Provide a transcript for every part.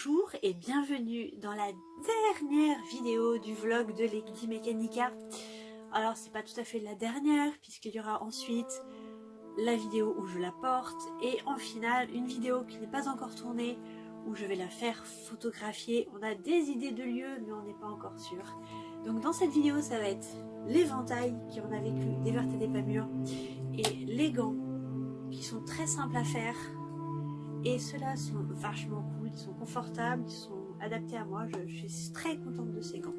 Bonjour et bienvenue dans la dernière vidéo du vlog de Lady Mechanica. Alors c'est pas tout à fait la dernière puisqu'il y aura ensuite la vidéo où je la porte et en finale une vidéo qui n'est pas encore tournée où je vais la faire photographier. On a des idées de lieux mais on n'est pas encore sûr. Donc dans cette vidéo ça va être l'éventail qui en a vécu des vertes et des pas mûres et les gants qui sont très simples à faire. Et ceux-là sont vachement cool, ils sont confortables, ils sont adaptés à moi, je suis très contente de ces gants.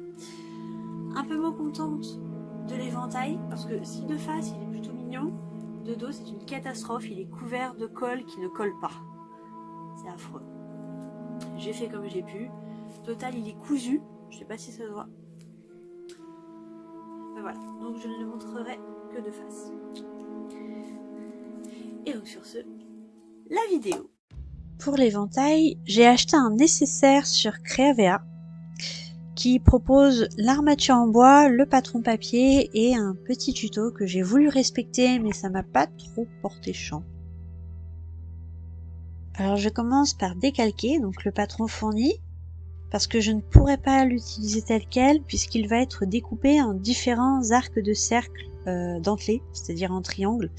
Un peu moins contente de l'éventail, parce que si de face il est plutôt mignon, de dos c'est une catastrophe, il est couvert de colle qui ne colle pas. C'est affreux. J'ai fait comme j'ai pu. Total il est cousu, je sais pas si ça se voit. Mais voilà, donc je ne le montrerai que de face. Et donc sur ce, la vidéo. Pour l'éventail, j'ai acheté un nécessaire sur Creavea qui propose l'armature en bois, le patron papier et un petit tuto que j'ai voulu respecter mais ça m'a pas trop porté chance. Alors je commence par décalquer donc le patron fourni parce que je ne pourrais pas l'utiliser tel quel puisqu'il va être découpé en différents arcs de cercle dentelés, c'est-à-dire en triangle.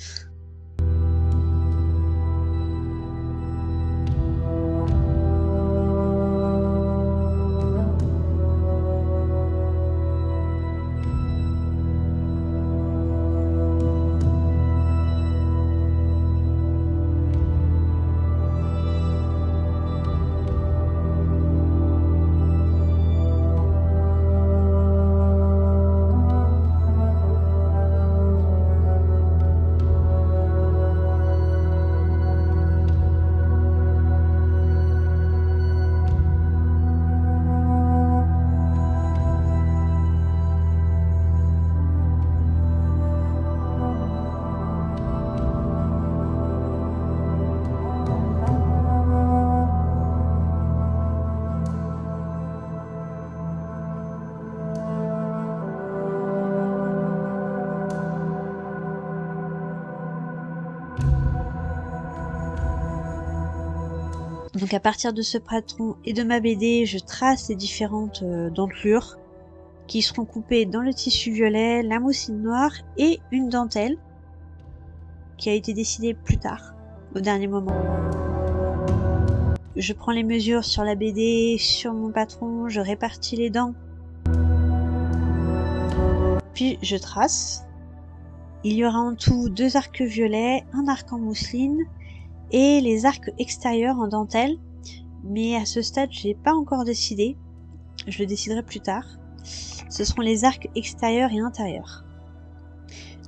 Donc à partir de ce patron et de ma BD, je trace les différentes dentelures qui seront coupées dans le tissu violet, la mousseline noire et une dentelle qui a été décidée plus tard, au dernier moment. Je prends les mesures sur la BD, sur mon patron, je répartis les dents. Puis je trace. Il y aura en tout 2 arcs violets, un arc en mousseline et les arcs extérieurs en dentelle, mais à ce stade j'ai pas encore décidé, je le déciderai plus tard. Ce seront les arcs extérieurs et intérieurs.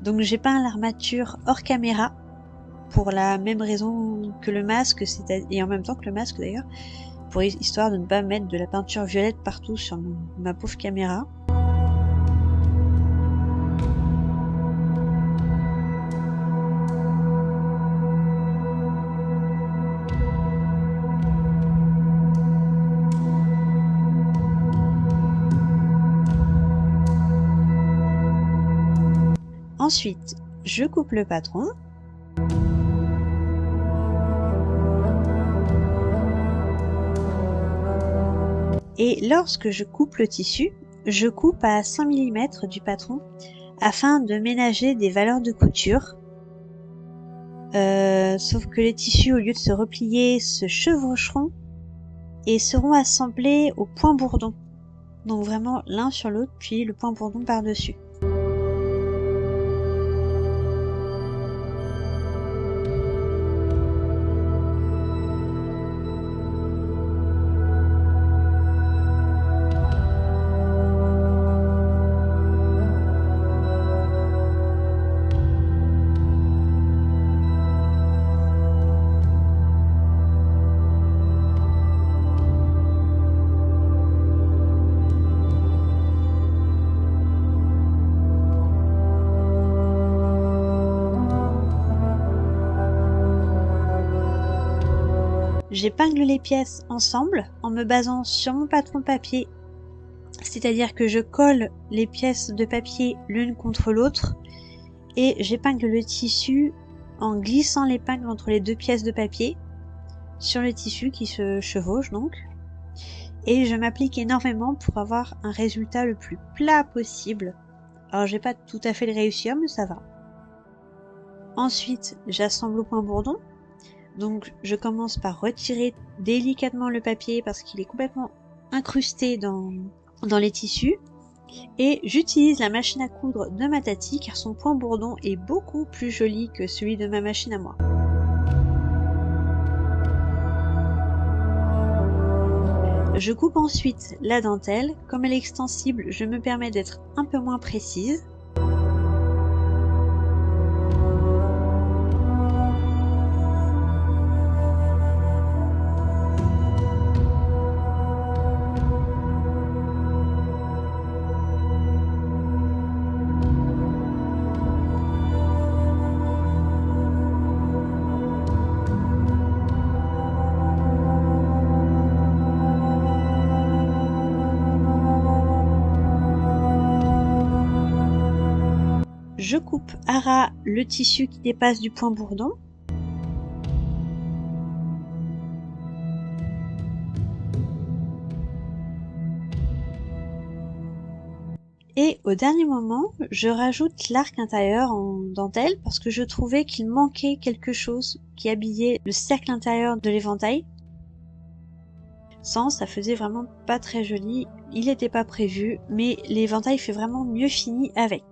Donc j'ai peint l'armature hors caméra pour la même raison que le masque, et en même temps que le masque d'ailleurs, pour histoire de ne pas mettre de la peinture violette partout sur ma pauvre caméra. Ensuite, je coupe le patron. Et lorsque je coupe le tissu, je coupe à 5 mm du patron afin de ménager des valeurs de couture. Sauf que les tissus, au lieu de se replier, se chevaucheront et seront assemblés au point bourdon. Donc vraiment l'un sur l'autre, puis le point bourdon par-dessus. J'épingle les pièces ensemble en me basant sur mon patron papier, c'est-à-dire que je colle les pièces de papier l'une contre l'autre et j'épingle le tissu en glissant l'épingle entre les 2 pièces de papier sur le tissu qui se chevauche donc. et je m'applique énormément pour avoir un résultat le plus plat possible. Alors j'ai pas tout à fait le réussir, mais ça va. Ensuite, j'assemble au point bourdon. Donc je commence par retirer délicatement le papier parce qu'il est complètement incrusté dans les tissus. Et j'utilise la machine à coudre de ma Tati car son point bourdon est beaucoup plus joli que celui de ma machine à moi. Je coupe ensuite la dentelle. Comme elle est extensible, je me permets d'être un peu moins précise. Je coupe à ras le tissu qui dépasse du point bourdon. Et au dernier moment, je rajoute l'arc intérieur en dentelle parce que je trouvais qu'il manquait quelque chose qui habillait le cercle intérieur de l'éventail. Sans, ça faisait vraiment pas très joli. Il n'était pas prévu, mais l'éventail fait vraiment mieux fini avec.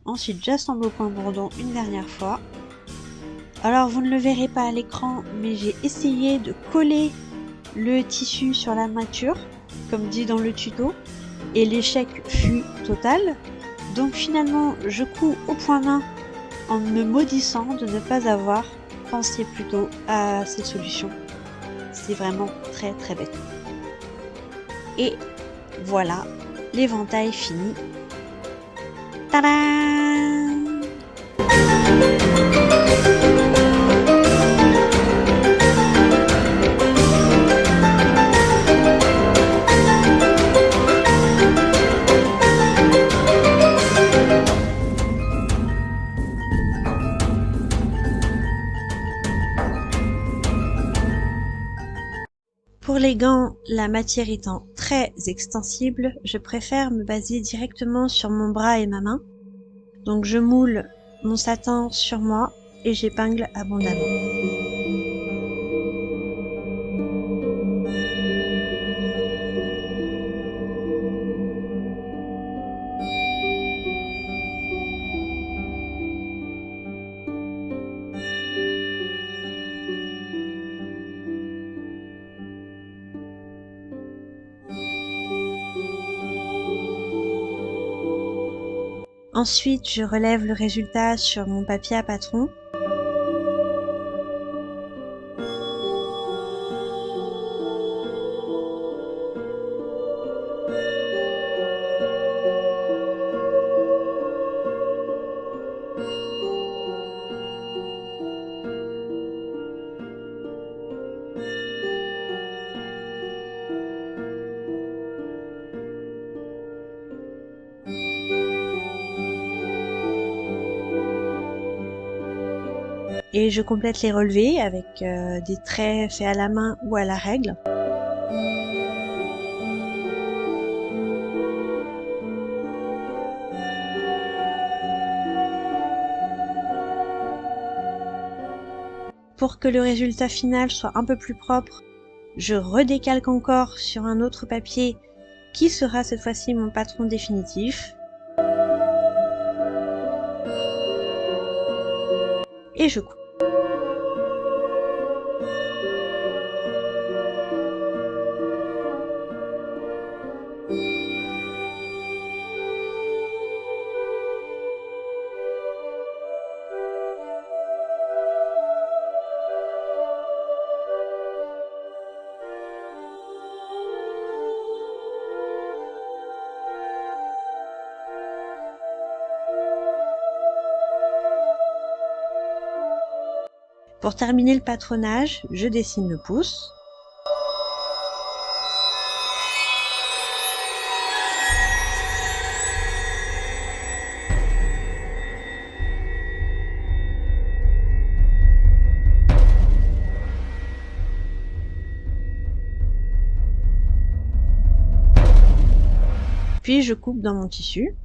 Ensuite, j'assemble au point bourdon une dernière fois. Alors, vous ne le verrez pas à l'écran, mais j'ai essayé de coller le tissu sur l'armature, comme dit dans le tuto, et l'échec fut total. Donc finalement, je couds au point main en me maudissant de ne pas avoir pensé plus tôt à cette solution. C'est vraiment très très bête. Et voilà, l'éventail fini. Tadam! Pour les gants, la matière étant très extensible, je préfère me baser directement sur mon bras et ma main. Donc je moule mon satin sur moi et j'épingle abondamment. Ensuite, je relève le résultat sur mon papier à patron. Et je complète les relevés avec des traits faits à la main ou à la règle. Pour que le résultat final soit un peu plus propre, je redécalque encore sur un autre papier qui sera cette fois-ci mon patron définitif. Et je coupe. Pour terminer le patronage, je dessine le pouce. Puis je coupe dans mon tissu.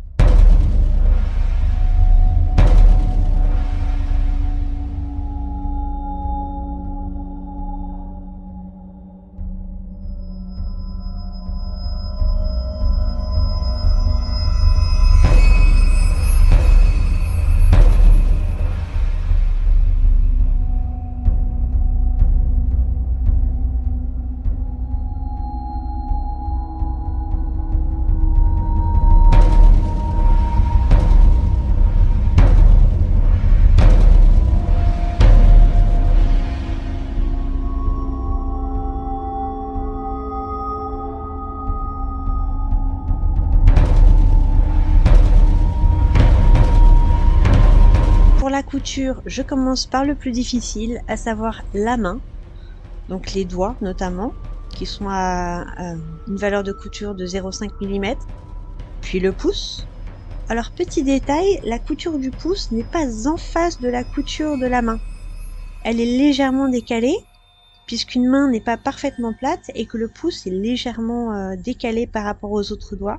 Pour la couture, je commence par le plus difficile, à savoir la main, donc les doigts notamment, qui sont à une valeur de couture de 0,5 mm, puis le pouce. Alors petit détail, la couture du pouce n'est pas en face de la couture de la main. Elle est légèrement décalée, puisqu'une main n'est pas parfaitement plate et que le pouce est légèrement décalé par rapport aux autres doigts.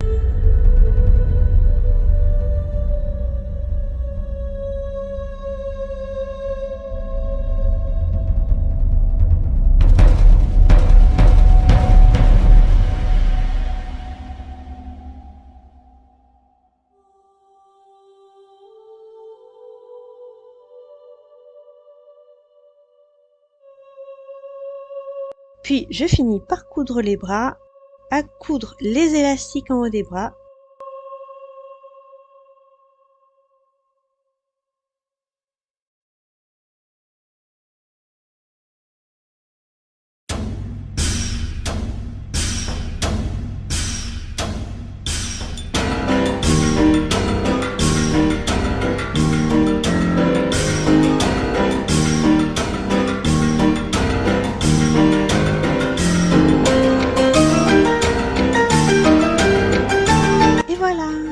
Puis je finis par coudre les bras, à coudre les élastiques en haut des bras. Et voilà!